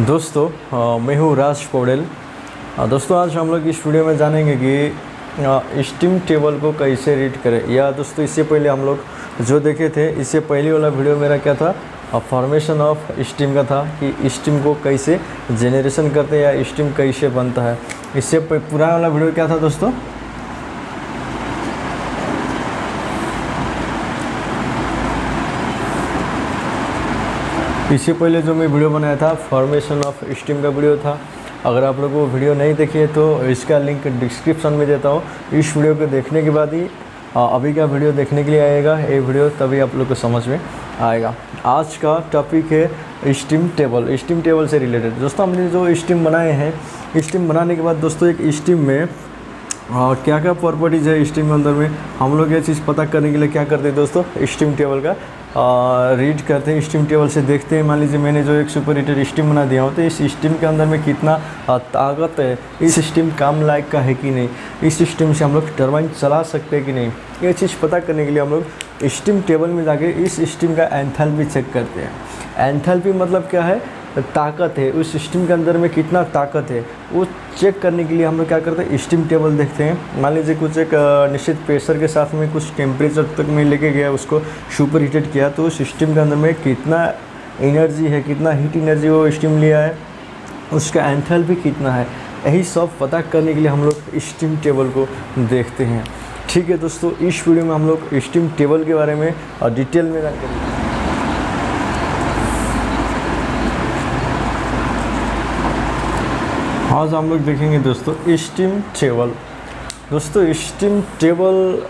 दोस्तों मैं हूँ राज पौडेल। दोस्तों आज हम लोग इस वीडियो में जानेंगे कि स्टीम टेबल को कैसे रीड करें। या दोस्तों इससे पहले हम लोग जो देखे थे, इससे पहले वाला वीडियो मेरा क्या था, फॉर्मेशन ऑफ स्टीम का था कि स्टीम को कैसे जेनरेशन करते हैं या स्टीम कैसे बनता है। इससे पुराना वाला वीडियो क्या था दोस्तों, इससे पहले जो मैं वीडियो बनाया था फॉर्मेशन ऑफ स्टीम का वीडियो था। अगर आप लोगों को वीडियो नहीं देखी है तो इसका लिंक डिस्क्रिप्शन में देता हूँ। इस वीडियो को देखने के बाद ही अभी का वीडियो देखने के लिए आएगा ये वीडियो, तभी आप लोग को समझ में आएगा। आज का टॉपिक है स्टीम टेबल। स्टीम टेबल से रिलेटेड दोस्तों हमने जो स्टीम बनाए हैं, स्टीम बनाने के बाद दोस्तों एक स्टीम में क्या क्या प्रॉपर्टीज़ है स्टीम के अंदर में, हम लोग ये चीज़ पता करने के लिए क्या करते हैं दोस्तों, स्टीम टेबल का रीड करते हैं। स्टीम टेबल से देखते हैं, मान लीजिए मैंने जो एक सुपर हीटर स्टीम बना दिया हो तो इस स्टीम के अंदर में कितना ताकत है, इस स्टीम काम लायक का है कि नहीं, इस स्टीम से हम लोग टरबाइन चला सकते हैं कि नहीं, ये चीज़ पता करने के लिए हम लोग स्टीम टेबल में जाके इस स्टीम का एंथैल्पी चेक करते हैं। एंथैल्पी मतलब क्या है, ताकत है, उस स्टीम के अंदर में कितना ताकत है वो चेक करने के लिए हम लोग क्या करते हैं, स्टीम टेबल देखते हैं। मान लीजिए कुछ एक निश्चित प्रेशर के साथ में कुछ टेम्परेचर तक में लेके गया, उसको सुपर हीटेड किया, तो उस स्टीम के अंदर में कितना एनर्जी है, कितना हीट एनर्जी वो स्टीम लिया है, उसका एंथैल्पी कितना है, यही सब पता करने के लिए हम लोग स्टीम टेबल को देखते हैं। ठीक है दोस्तों, इस वीडियो में हम लोग स्टीम टेबल के बारे में डिटेल में जानकारी। आज हम लोग देखेंगे दोस्तों स्टीम टेबल। दोस्तों स्टीम टेबल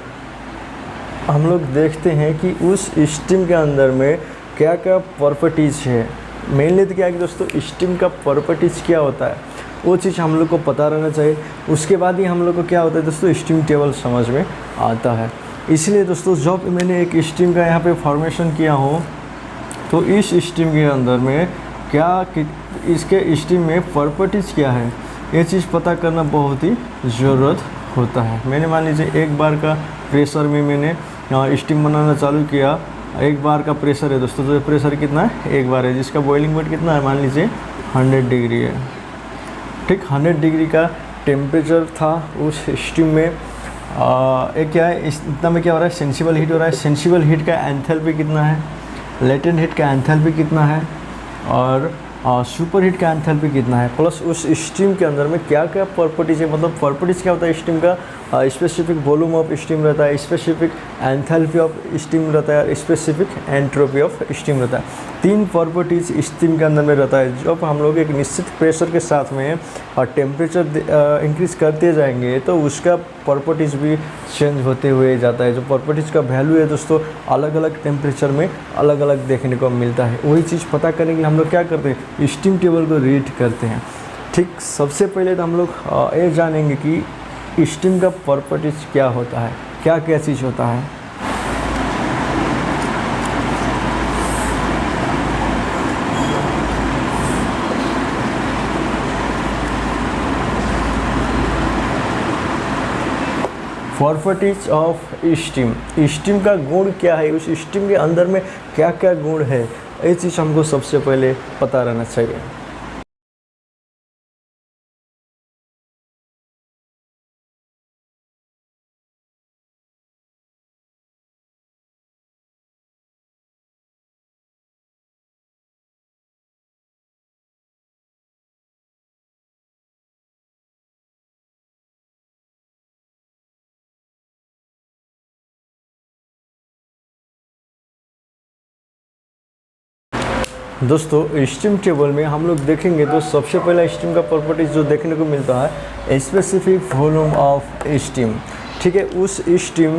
हम लोग देखते हैं कि उस स्टीम के अंदर में क्या क्या प्रॉपर्टीज़ है। मेनली तो क्या है कि दोस्तों स्टीम का प्रॉपर्टीज़ क्या होता है वो चीज़ हम लोग को पता रहना चाहिए। उसके बाद ही हम लोग को क्या होता है दोस्तों, स्टीम टेबल समझ में आता है। इसलिए दोस्तों जब मैंने एक स्टीम का यहाँ पे फॉर्मेशन किया हो तो इस स्टीम के अंदर में क्या इसके स्टीम में प्रॉपर्टीज़ क्या है, ये चीज़ पता करना बहुत ही ज़रूरत होता है। मैंने मान लीजिए एक बार का प्रेशर में मैंने स्टीम बनाना चालू किया। एक बार का प्रेशर है दोस्तों, तो प्रेशर कितना है, एक बार है, जिसका बॉइलिंग पॉइंट कितना है, मान लीजिए 100 डिग्री है। ठीक, 100 डिग्री का टेम्परेचर था उस स्टीम में। एक क्या है, इतना में क्या हो रहा है, सेंसिबल हीट हो रहा है। सेंसिबल हीट का एंथैल्पी कितना है, लेटेंट हीट का एंथैल्पी कितना है, और सुपर हीट का एंथैल्पी कितना है, प्लस उस स्टीम के अंदर में क्या क्या प्रॉपर्टीज़ है। मतलब प्रॉपर्टीज़ क्या होता है स्टीम का, स्पेसिफिक वॉल्यूम ऑफ स्टीम रहता है, स्पेसिफिक एंथैल्पी ऑफ स्टीम रहता है, स्पेसिफिक एंट्रोपी ऑफ स्टीम रहता है। 3 प्रॉपर्टीज़ स्टीम के अंदर में रहता है। जब हम लोग एक निश्चित प्रेशर के साथ में टेम्परेचर इंक्रीज़ करते जाएंगे तो उसका प्रॉपर्टीज़ भी चेंज होते हुए जाता है। जो प्रॉपर्टीज़ का वैल्यू है दोस्तों अलग अलग टेम्परेचर में अलग अलग देखने को मिलता है। वही चीज़ पता करने के लिए हम लोग क्या करते हैं, स्टीम टेबल को रीड करते हैं। ठीक, सबसे पहले तो हम लोग ये जानेंगे कि स्टीम का प्रॉपर्टीज़ क्या होता है, क्या क्या चीज़ होता है। प्रॉपर्टीज ऑफ स्टीम, स्टीम का गुण क्या है, उस स्टीम के अंदर में क्या क्या गुण है, ये चीज़ हमको सबसे पहले पता रहना चाहिए। दोस्तों स्टीम टेबल में हम लोग देखेंगे तो सबसे पहला स्टीम का प्रॉपर्टीज जो देखने को मिलता है, स्पेसिफिक वॉल्यूम ऑफ स्टीम। ठीक है, उस स्टीम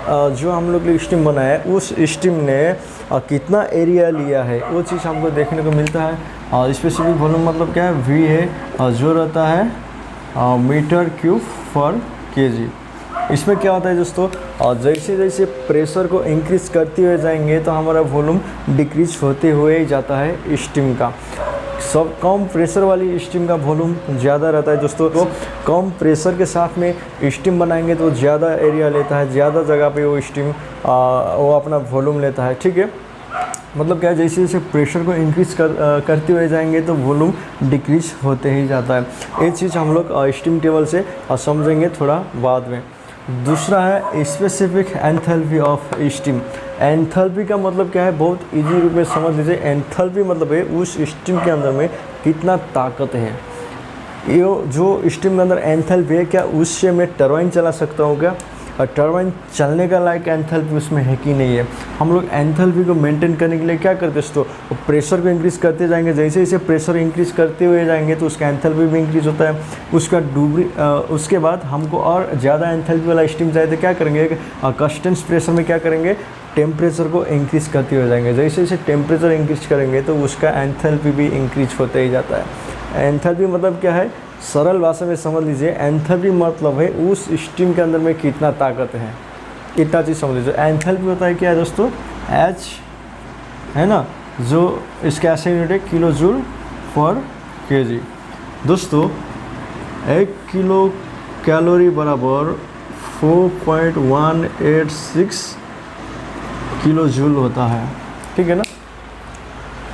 जो हम लोग ने स्टीम बनाया है उस स्टीम ने कितना एरिया लिया है वो चीज़ हमको देखने को मिलता है। स्पेसिफिक वॉल्यूम मतलब क्या है, वी है, जो रहता है मीटर क्यूब पर केजी। इसमें क्या होता है दोस्तों, जैसे जैसे प्रेशर को इंक्रीज़ करते हुए जाएंगे तो हमारा वॉल्यूम डिक्रीज होते हुए जाता है स्टीम का। सब कम प्रेशर वाली स्टीम का वॉल्यूम ज़्यादा रहता है दोस्तों। तो कम प्रेशर के साथ में स्टीम बनाएंगे तो ज़्यादा एरिया लेता है, ज़्यादा जगह पे वो स्टीम वो अपना वॉल्यूम लेता है। ठीक है, मतलब क्या है, जैसे जैसे प्रेशर को इंक्रीज करते हुए जाएंगे तो वॉल्यूम डिक्रीज होते ही जाता है। ये चीज़ हम लोग स्टीम टेबल से समझेंगे थोड़ा बाद में। दूसरा है specific enthalpy of steam. Enthalpy का मतलब क्या है, बहुत इजी रूप में समझ लीजिए। एंथैल्पी मतलब है उस स्टीम के अंदर में कितना ताकत है। ये जो स्टीम के अंदर एंथैल्पी है, क्या उससे मैं टरबाइन चला सकता हूँ क्या, और टरबाइन चलने का लायक एंथैल्पी उसमें है कि नहीं है। हम लोग एंथैल्पी को मेंटेन करने के लिए क्या करते हैं, तो प्रेशर को इंक्रीज़ करते जाएंगे। जैसे जैसे प्रेशर इंक्रीज़ करते हुए जाएंगे तो उसका एंथैल्पी भी इंक्रीज़ होता है। उसके बाद हमको और ज़्यादा एंथैल्पी वाला स्टीम चाहिए तो क्या करेंगे, कंस्टेंट प्रेशर में क्या करेंगे, टेम्परेचर को इंक्रीज़ करते हुए जाएंगे। जैसे जैसे टेम्परेचर इंक्रीज़ करेंगे तो उसका एंथैल्पी भी इंक्रीज होते ही जाता है। एंथैल्पी मतलब क्या है, सरल भाषा में समझ लीजिए, एंथैल्पी मतलब है उस स्टीम के अंदर में कितना ताकत है, इतना चीज़ समझ लीजिए। एंथैल्पी होता है क्या है दोस्तों, एच है ना, जो इसका ऐसे यूनिट है किलो जूल पर केजी। दोस्तों 1 किलो कैलोरी बराबर 4.186 किलो जूल होता है, ठीक है ना।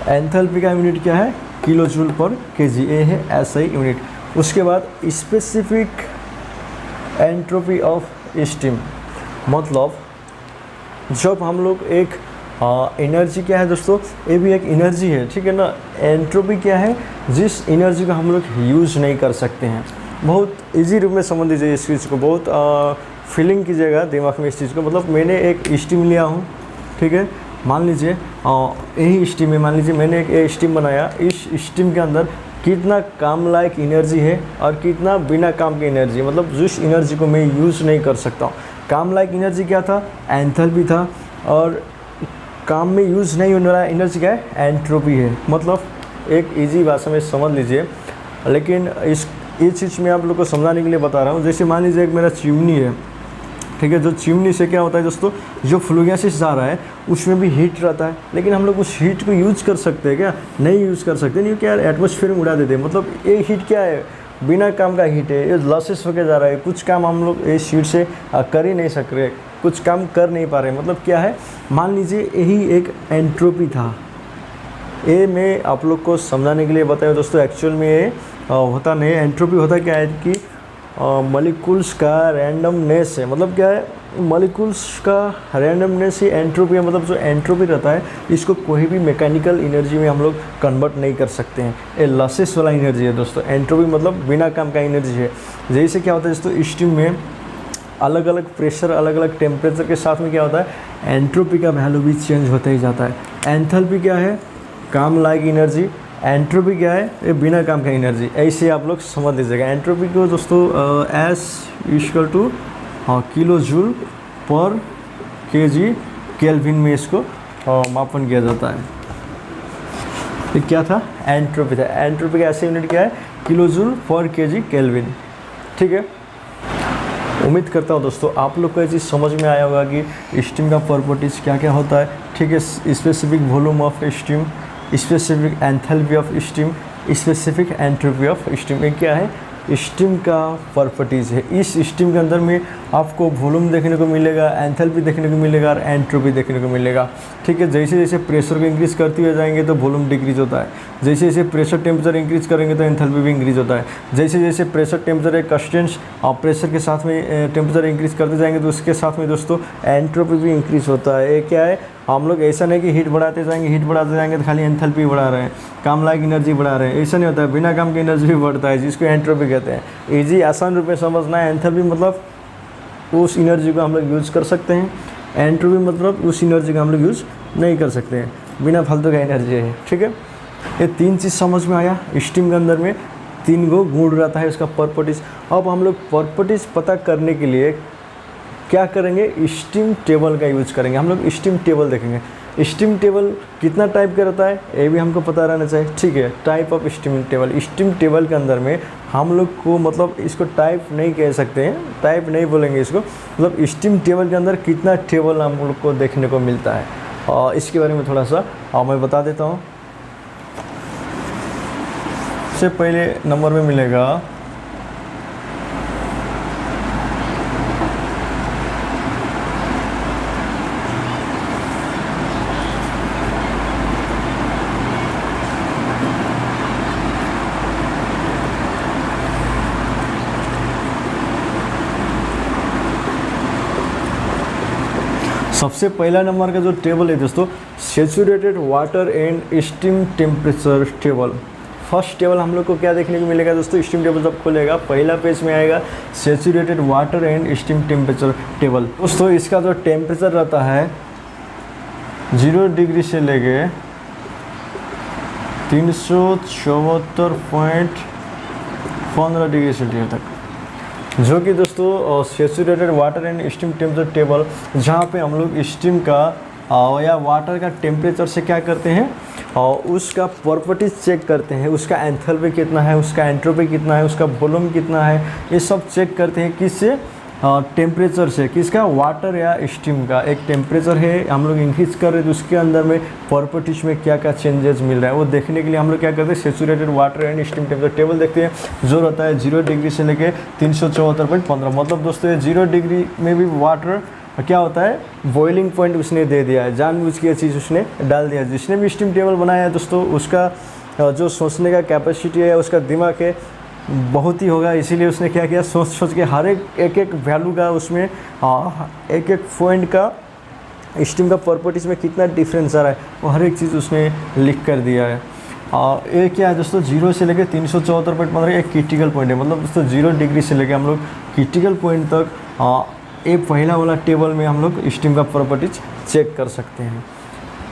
एंथैल्पी का यूनिट क्या है, किलो जूल पर केजी, ये है ऐसा ही यूनिट। उसके बाद स्पेसिफिक एंट्रोपी ऑफ स्टीम, मतलब जब हम लोग एक एनर्जी क्या है दोस्तों, ये भी एक एनर्जी है, ठीक है ना। एंट्रोपी क्या है, जिस एनर्जी को हम लोग यूज़ नहीं कर सकते हैं। बहुत इजी रूप में समझ लीजिए इस चीज़ को, बहुत फीलिंग कीजिएगा दिमाग में इस चीज़ को। मतलब मैंने एक स्टीम लिया हूँ, ठीक है, मान लीजिए यही स्टीम है, मान लीजिए मैंने एक स्टीम बनाया। इस स्टीम के अंदर कितना काम लायक एनर्जी है और कितना बिना काम की एनर्जी, मतलब जिस एनर्जी को मैं यूज़ नहीं कर सकता हूँ। काम लायक एनर्जी क्या था, एंथैल्पी था, और काम में यूज़ नहीं होने वाला एनर्जी क्या है, एंट्रोपी है। मतलब एक इजी भाषा में समझ लीजिए, लेकिन ये चीज़ मैं आप लोग को समझाने के लिए बता रहा हूँ। जैसे मान लीजिए एक मेरा चिमनी है, ठीक है, जो चिमनी से क्या होता है दोस्तों, जो फ्लू गैसेस जा रहा है उसमें भी हीट रहता है, लेकिन हम लोग उस हीट को यूज़ कर सकते हैं क्या, नहीं यूज़ कर सकते। नहीं क्या, एटमॉस्फेयर में उड़ा देते हैं। मतलब ये हीट क्या है, बिना काम का हीट है, ये लॉसेस होकर जा रहा है। कुछ काम हम लोग इस हीट से कर ही नहीं सक रहे, कुछ काम कर नहीं पा रहे। मतलब क्या है, मान लीजिए यही एक एंट्रोपी था। ये मैं आप लोग को समझाने के लिए बताया दोस्तों। एक्चुअल में ये होता नहीं। एंट्रोपी होता क्या है कि मॉलिक्यूल्स का रैंडमनेस है। मतलब क्या है, मॉलिक्यूल्स का रैंडमनेस ही एंट्रोपी है। मतलब जो एंट्रोपी रहता है इसको कोई भी मैकेनिकल एनर्जी में हम लोग कन्वर्ट नहीं कर सकते हैं। ये लॉसेस वाला एनर्जी है दोस्तों। एंट्रोपी मतलब बिना काम का एनर्जी है। जैसे क्या होता है दोस्तों, स्टीम में अलग अलग प्रेशर, अलग अलग टेम्परेचर के साथ में क्या होता है, एंट्रोपी का वैल्यू भी चेंज होता ही जाता है। एंथैल्पी क्या है, काम लायक एनर्जी। एंट्रोपी क्या है, ये बिना काम का एनर्जी। ऐसे आप लोग समझ लीजिएगा। एंट्रोपी को दोस्तों S equal two kilo joule पर केजी केल्विन में इसको मापन किया जाता है। ये क्या था, एंट्रोपी था। एंट्रोपी का ऐसे यूनिट क्या है, किलो जूल पर केजी केल्विन, ठीक है। उम्मीद करता हूँ दोस्तों आप लोग को ये चीज़ समझ में आया होगा कि स्टीम का प्रॉपर्टीज़ क्या क्या होता है, ठीक है। Specific volume of steam, specific enthalpy of steam, specific entropy of steam. ये क्या है, स्टीम का प्रॉपर्टीज़ है। इस स्टीम के अंदर में आपको वॉल्यूम देखने को मिलेगा, एंथैल्पी देखने को मिलेगा और एंट्रोपी देखने को मिलेगा, ठीक है। जैसे जैसे प्रेशर को इंक्रीज़ करते हुए जाएंगे तो वॉल्यूम डिक्रीज होता है। जैसे जैसे प्रेशर टेम्परेचर इंक्रीज करेंगे तो एंथैल्पी भी इंक्रीज होता है। जैसे जैसे प्रेशर टेम्परेचर एक कंस्टेंट प्रेशर के साथ में टेम्परेचर इंक्रीज करते जाएंगे तो उसके साथ में दोस्तों एंट्रोपी भी इंक्रीज होता है। ये क्या है, हम लोग ऐसा नहीं कि हीट बढ़ाते जाएंगे तो खाली एंथैल्पी बढ़ा रहे हैं, काम लायक एनर्जी बढ़ा रहे हैं, ऐसा नहीं होता है। बिना काम की एनर्जी भी बढ़ता है, जिसको एंट्रोपी कहते हैं। इजी आसान रूप में समझना है। एंथैल्पी मतलब उस एनर्जी को हम लोग यूज़ कर सकते हैं, एंट्रोपी मतलब उस एनर्जी का हम लोग यूज़ नहीं कर सकते हैं, बिना फालतू का एनर्जी है, ठीक है। ये तीन चीज़ समझ में आया। स्टीम के अंदर में 3 गो गुण रहता है उसका प्रॉपर्टीज़। अब हम लोग प्रॉपर्टीज़ पता करने के लिए क्या करेंगे, स्टीम टेबल का यूज़ करेंगे। हम लोग स्टीम टेबल देखेंगे। स्टीम टेबल कितना टाइप का रहता है ये भी हमको पता रहना चाहिए, ठीक है। Type of steam table. Steam table के अंदर में हम लोग को मतलब इसको टाइप नहीं कह सकते हैं, टाइप नहीं बोलेंगे इसको। मतलब स्टीम टेबल के अंदर कितना टेबल हम लोग को देखने को मिलता है, और इसके बारे में थोड़ा सा मैं बता देता हूँ। सबसे पहले नंबर में मिलेगा सबसे पहला नंबर का जो टेबल है दोस्तों, saturated water and steam temperature table. First table हम लोग को क्या देखने को मिलेगा दोस्तों, स्टीम टेबल जब खोलेगा पहला पेज में आएगा saturated water and steam temperature table. दोस्तों इसका जो टेम्परेचर रहता है 0 डिग्री से लेके 374.15 डिग्री सेल्सियस तक, जो कि दोस्तों saturated water and steam temperature table, जहाँ पे हम लोग स्टीम का या वाटर का टेम्परेचर से क्या करते हैं और उसका प्रॉपर्टीज चेक करते हैं, उसका एंथैल्पी कितना है, उसका एंट्रोपी कितना है, उसका वॉल्यूम कितना है, ये सब चेक करते हैं। किससे? टेम्परेचर से। किसका? वाटर या स्टीम का। एक टेम्परेचर है, हम लोग इंक्रीज कर रहे हैं तो उसके अंदर में प्रॉपर्टीज में क्या क्या चेंजेस मिल रहा है वो देखने के लिए हम लोग क्या करते हैं, saturated water and steam temperature table देखते हैं, जो रहता है 0 डिग्री से लेके 374.15। मतलब दोस्तों ये 0 डिग्री में भी वाटर क्या होता है, बॉइलिंग पॉइंट उसने दे दिया है, जानबूझ के चीज़ उसने डाल दिया है। जिसने भी स्टीम टेबल बनाया है दोस्तों, उसका जो सोचने का कैपेसिटी है, उसका दिमाग है बहुत ही होगा, इसीलिए उसने क्या किया, सोच सोच के हर एक वैल्यू का उसमें एक पॉइंट का स्टीम का प्रॉपर्टीज़ में कितना डिफरेंस आ रहा है वो हर एक चीज़ उसने लिख कर दिया है। ये क्या है दोस्तों, 0 से लेकर 374.15 एक क्रिटिकल पॉइंट है। मतलब दोस्तों 0 डिग्री से लेकर हम लोग क्रिटिकल पॉइंट तक ये पहला वाला टेबल में हम लोग स्टीम का प्रॉपर्टीज चेक कर सकते हैं।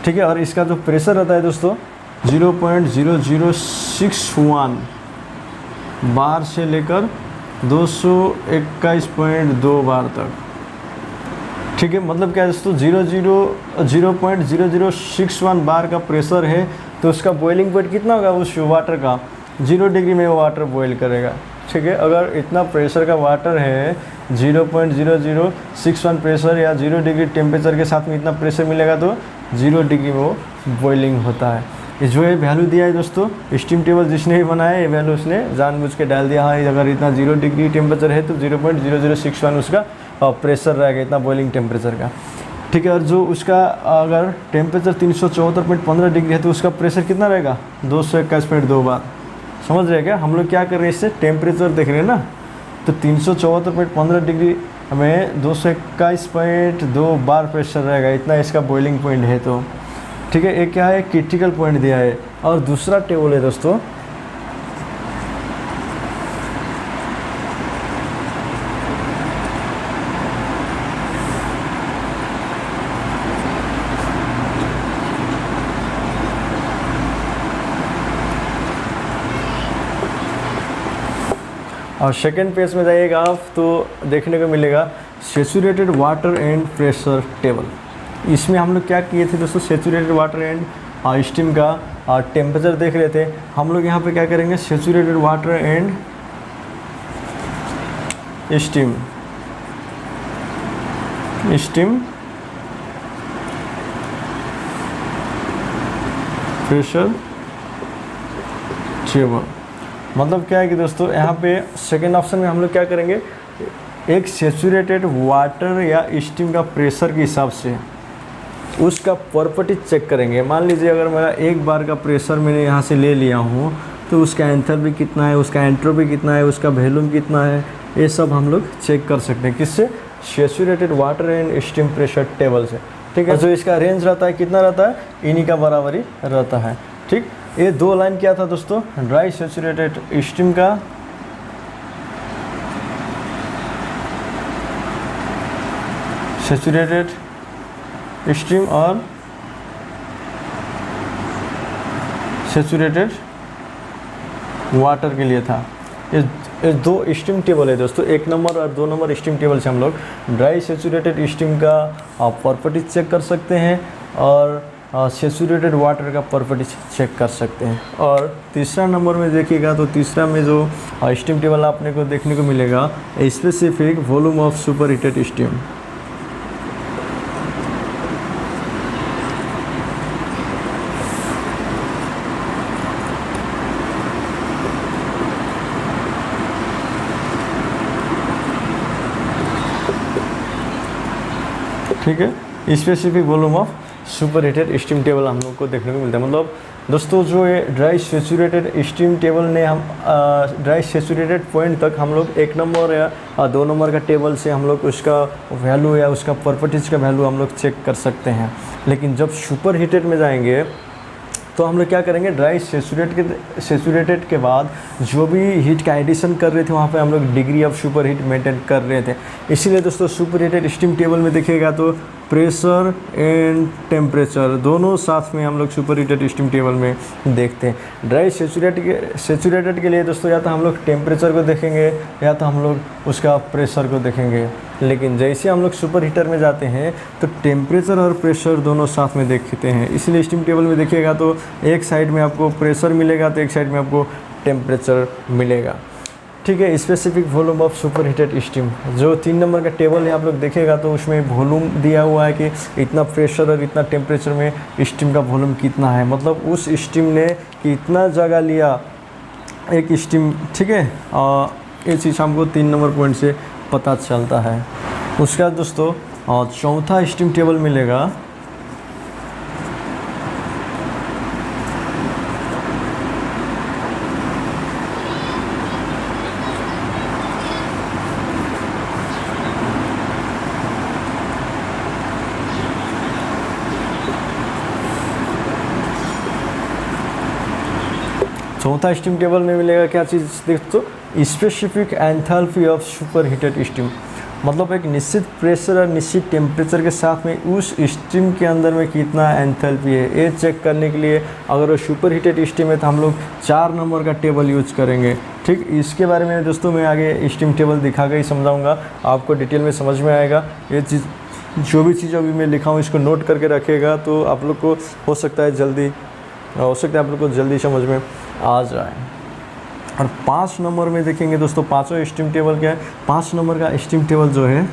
ठीक है, और इसका जो प्रेशर रहता है दोस्तों 0.0061 बार से लेकर 221.2 बार तक। ठीक है, मतलब क्या है दोस्तों, 0.0061 बार का प्रेशर है तो उसका बॉइलिंग पॉइंट कितना होगा उस वाटर का, 0 डिग्री में वो वाटर बॉयल करेगा। ठीक है, अगर इतना प्रेशर का वाटर है 0.0061 प्रेशर या 0 डिग्री टेम्परेचर के साथ में इतना प्रेशर मिलेगा तो 0 डिग्री में वो बॉइलिंग होता है। ये जो ये वैल्यू दिया है दोस्तों, स्टीम टेबल जिसने भी बनाया ये वैल्यू उसने जानबूझ के डाल दिया। हाँ, अगर इतना 0 डिग्री टेम्परेचर है तो 0.0061 उसका प्रेशर रहेगा, इतना बॉइलिंग टेम्परेचर का। ठीक है, और जो उसका अगर टेम्परेचर 374.15 डिग्री है तो उसका प्रेशर कितना रहेगा, 221.2 बार। समझ रहे क्या, हम लोग क्या कर रहे हैं, इससे टेम्परेचर देख रहे हैं ना, तो 374.15 डिग्री हमें 221.2 बार प्रेशर रहेगा, इतना इसका बॉइलिंग पॉइंट है। तो ठीक है, एक क्या है, क्रिटिकल पॉइंट दिया है। और दूसरा टेबल है दोस्तों और सेकेंड पेज में जाइएगा आप तो देखने को मिलेगा saturated water and pressure table. इसमें हम लोग क्या किए थे दोस्तों, सैचुरेटेड वाटर एंड स्टीम का टेम्परेचर देख रहे थे। हम लोग यहाँ पे क्या करेंगे, saturated water and steam pressure table. मतलब क्या है कि दोस्तों यहाँ पे सेकेंड ऑप्शन में हम लोग क्या करेंगे, एक सैचुरेटेड वाटर या स्टीम का प्रेशर के हिसाब से उसका प्रॉपर्टी चेक करेंगे। मान लीजिए अगर मेरा 1 बार का प्रेशर मैंने यहाँ से ले लिया हूँ तो उसका एंथैल्पी कितना है, उसका एंट्रोपी कितना है, उसका वॉल्यूम कितना है, ये सब हम लोग चेक कर सकते हैं। किससे? Saturated water and steam pressure table से। ठीक है, जो इसका रेंज रहता है कितना रहता है, इन्हीं का बराबरी रहता है। ठीक, ये 2 लाइन क्या था दोस्तों, ड्राई सैचुरेटेड स्टीम का सैचुरेटेड स्टीम और सैचुरेटेड वाटर के लिए था। ये 2 स्टीम टेबल है दोस्तों, 1 नंबर और 2 नंबर स्टीम टेबल से हम लोग ड्राई सैचुरेटेड स्टीम का प्रॉपर्टीज चेक कर सकते हैं और सैचुरेटेड वाटर का प्रॉपर्टीज चेक कर सकते हैं। और तीसरा नंबर में देखिएगा तो तीसरा में जो स्टीम टेबल आपने को देखने को मिलेगा, specific volume of super heated steam. ठीक है, specific volume of super heated steam table हम लोग को देखने को मिलता है। मतलब दोस्तों जो ये ड्राई सेचुरेटेड स्टीम टेबल ने हम ड्राई सेचुरेटेड पॉइंट तक हम लोग 1 नंबर या 2 नंबर का टेबल से हम लोग उसका वैल्यू या उसका प्रॉपर्टीज़ का वैल्यू हम लोग चेक कर सकते हैं। लेकिन जब सुपर हीटेड में जाएंगे तो हम लोग क्या करेंगे, ड्राई सेचुरेटेड के बाद जो भी हीट का एडिशन कर रहे थे वहाँ पे हम लोग degree of super heat maintain कर रहे थे। इसीलिए दोस्तों सुपर हीटेड स्टीम टेबल में देखिएगा तो प्रेशर एंड टेम्परेचर दोनों साथ में हम लोग सुपर हीटेड स्टीम टेबल में देखते हैं। ड्राई सेचुरेटेड के लिए दोस्तों या तो हम लोग टेम्परेचर को देखेंगे या तो हम लोग उसका प्रेशर को देखेंगे। लेकिन जैसे हम लोग सुपर हीटर में जाते हैं तो टेम्परेचर और प्रेशर दोनों साथ में देखते हैं। इसलिए स्टीम टेबल में देखिएगा तो एक साइड में आपको प्रेशर मिलेगा तो एक साइड में आपको टेम्परेचर मिलेगा। ठीक है, specific volume of super heated steam जो 3 नंबर का टेबल है आप लोग देखिएगा तो उसमें वॉल्यूम दिया हुआ है कि इतना प्रेशर और इतना टेम्परेचर में स्टीम का वॉल्यूम कितना है, मतलब उस स्टीम ने कितना जगह लिया एक स्टीम। ठीक है, ये चीज़ हमको 3 नंबर पॉइंट से पता चलता है। उसका दोस्तों चौथा स्टीम टेबल मिलेगा चौथा स्टीम टेबल में मिलेगा क्या चीज़ दोस्तों, specific enthalpy of super heated steam. मतलब एक निश्चित प्रेशर और निश्चित टेम्परेचर के साथ में उस स्टीम के अंदर में कितना एंथैल्पी है ये चेक करने के लिए अगर वो सुपर हीटेड स्टीम है तो हम लोग 4 नंबर का टेबल यूज करेंगे। ठीक, इसके बारे में दोस्तों मैं आगे स्टीम टेबल दिखा के ही समझाऊँगा, आपको डिटेल में समझ में आएगा। ये चीज़ जो भी चीज़ अभी मैं लिखा हूँ इसको नोट करके रखिएगा तो आप लोग को हो सकता है आप लोग को जल्दी समझ में आ जाए। और 5 नंबर में देखेंगे दोस्तों, पाँचों स्टीम टेबल क्या है, 5 नंबर का स्टीम टेबल जो है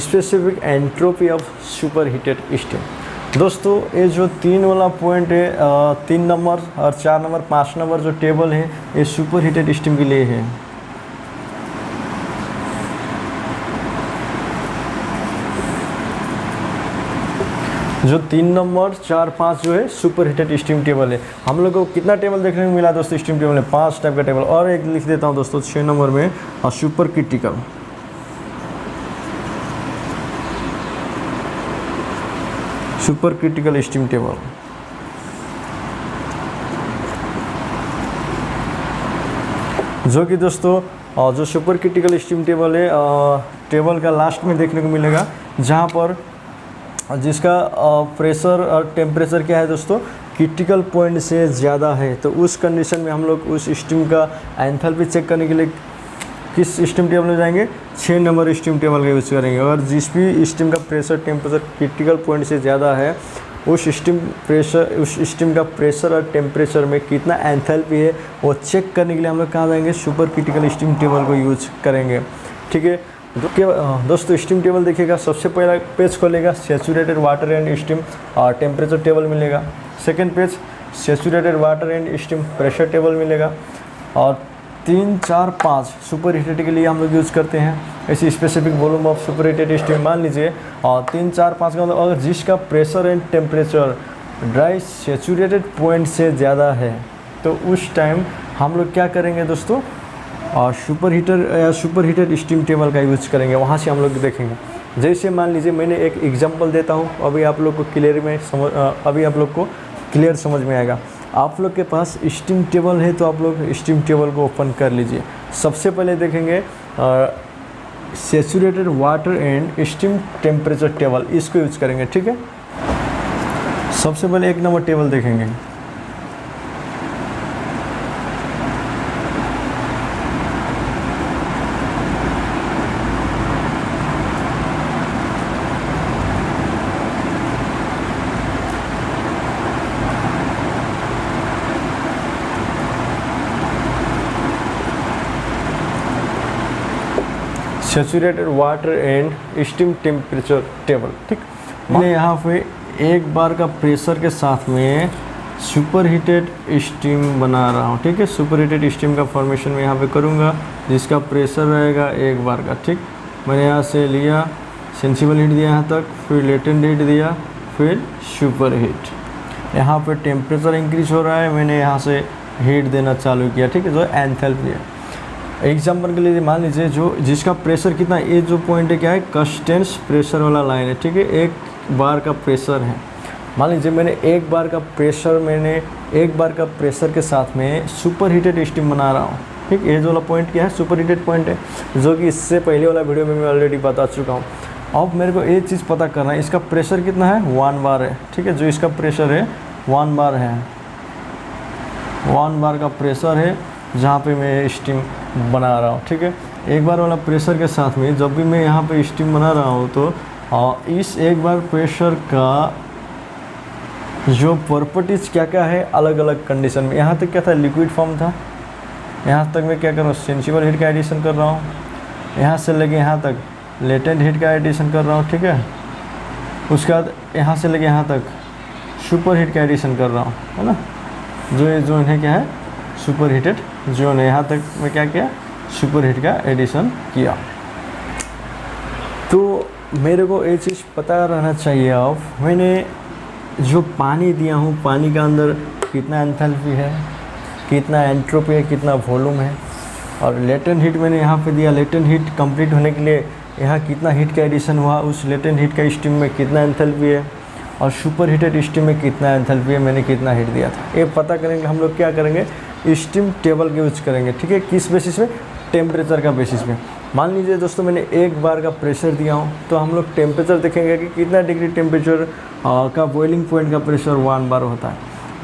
specific entropy of super heated steam. दोस्तों ये जो 3 वाला पॉइंट है, 3 नंबर और 4 नंबर 5 नंबर जो टेबल है ये सुपर हीटेड स्टीम के लिए है। जो 3 नंबर 4 5 जो है सुपर हीटेड स्टीम टेबल है। हम लोग को कितना टेबल देखने को मिला दोस्तों स्टीम टेबल में, 5 टाइप का टेबल। और एक लिख देता हूँ दोस्तों 6 नंबर में super critical. Super critical steam table जो कि दोस्तों जो सुपर क्रिटिकल स्टीम टेबल है टेबल का लास्ट में देखने को मिलेगा, जहाँ पर जिसका प्रेशर और टेम्परेचर क्या है दोस्तों क्रिटिकल पॉइंट से ज़्यादा है। तो उस कंडीशन में हम लोग उस स्टीम का एंथैल्पी चेक करने के लिए किस स्टीम टेबल में जाएंगे, 6 नंबर स्टीम टेबल का यूज़ करेंगे। और जिस भी स्टीम का प्रेशर टेम्परेचर क्रिटिकल पॉइंट से ज़्यादा है उस स्टीम का प्रेशर और टेम्परेचर में कितना एंथैल्पी है वो चेक करने के लिए हम लोग कहाँ जाएंगे, सुपर क्रिटिकल स्टीम टेबल को यूज करेंगे। ठीक है दोस्तों, स्टीम टेबल देखिएगा, सबसे पहला पेज खोलेगा saturated water and steam temperature table मिलेगा। Second page saturated water and steam pressure table मिलेगा। और 3 4 5 सुपर हीटेड के लिए हम लोग यूज़ करते हैं ऐसी specific volume of super heated steam. मान लीजिए और 3 4 5 का मतलब अगर जिसका pressure and temperature dry saturated point से ज़्यादा है तो उस टाइम हम लोग क्या करेंगे दोस्तों, सुपर हीटर या सुपर हीटेड स्टीम टेबल का यूज़ करेंगे। वहाँ से हम लोग देखेंगे। जैसे मान लीजिए मैंने एक एग्जांपल देता हूँ, अभी आप लोग को क्लियर समझ में आएगा। आप लोग के पास स्टीम टेबल है तो आप लोग स्टीम टेबल को ओपन कर लीजिए। सबसे पहले देखेंगे saturated water and steam temperature table, इसको यूज करेंगे। ठीक है, सबसे पहले 1 नंबर टेबल देखेंगे। Saturated water and steam temperature table. ठीक, मैं यहाँ पे एक बार का प्रेशर के साथ में सुपर हीटेड स्टीम बना रहा हूँ। ठीक है, सुपर हीटेड स्टीम का फॉर्मेशन मैं यहाँ पे करूँगा, जिसका प्रेशर रहेगा एक बार का। ठीक, मैंने यहाँ से लिया, सेंसिबल हीट दिया यहाँ तक, फिर लेटेंट हीट दिया, फिर सुपर हीट। यहाँ पे टेम्परेचर इंक्रीज हो रहा है, मैंने यहाँ से हीट देना चालू किया। ठीक है, जो एंथैल्पी है। एग्जाम्पल के लिए मान लीजिए जो जिसका प्रेशर कितना, ये जो पॉइंट है क्या है, कंस्टेंट प्रेशर वाला लाइन है। ठीक है, एक बार का प्रेशर है। मान लीजिए मैंने एक बार का प्रेशर के साथ में सुपर हीटेड स्टीम बना रहा हूँ। ठीक, ये जो वाला पॉइंट क्या है, सुपर हीटेड पॉइंट है, जो कि इससे पहले वाला वीडियो में मैं ऑलरेडी बता चुका हूँ। अब मेरे को एक चीज़ पता करना है, इसका प्रेशर कितना है, 1 बार है। ठीक है, जो इसका प्रेशर है 1 बार है, 1 बार का प्रेशर है जहाँ पे मैं स्टीम बना रहा हूँ। ठीक है, एक बार वाला प्रेशर के साथ में जब भी मैं यहाँ पे स्टीम बना रहा हूँ तो इस एक बार प्रेशर का जो प्रॉपर्टीज़ क्या क्या है अलग अलग कंडीशन में। यहाँ तक क्या था, लिक्विड फॉर्म था, यहाँ तक मैं क्या कर रहा हूँ, सेंसिबल हीट का एडिशन कर रहा हूँ, यहाँ से लेके यहाँ तक लेटेंट हीट का एडिशन कर रहा हूँ। ठीक है, उसके बाद यहाँ से लेके यहाँ तक सुपर हीट का एडिशन कर रहा हूँ, है ना। जो ये जोन है क्या है, सुपर हीटेड जोन है। यहाँ तक मैं क्या किया, सुपर हीट का एडिशन किया। तो मेरे को ये चीज़ पता रहना चाहिए। अब मैंने जो पानी दिया हूँ, पानी का अंदर कितना एंथैल्पी है, कितना एंट्रोपी है, कितना वॉल्यूम है, और लेटेंट हीट मैंने यहाँ पे दिया। लेटेंट हीट कंप्लीट होने के लिए यहाँ कितना हीट का एडिशन हुआ, उस लेटेंट हीट का स्टीम में कितना एंथैल्पी है, और सुपर हीटेड स्टीम में कितना एंथैल्पी है, मैंने कितना हीट दिया था। ये पता करेंगे हम लोग क्या करेंगे, स्टीम टेबल के यूज करेंगे। ठीक है, किस बेसिस पे, टेम्परेचर का बेसिस पे। मान लीजिए दोस्तों मैंने एक बार का प्रेशर दिया हूँ, तो हम लोग टेम्परेचर देखेंगे कि कितना डिग्री टेम्परेचर का बॉइलिंग पॉइंट का प्रेशर 1 बार होता है।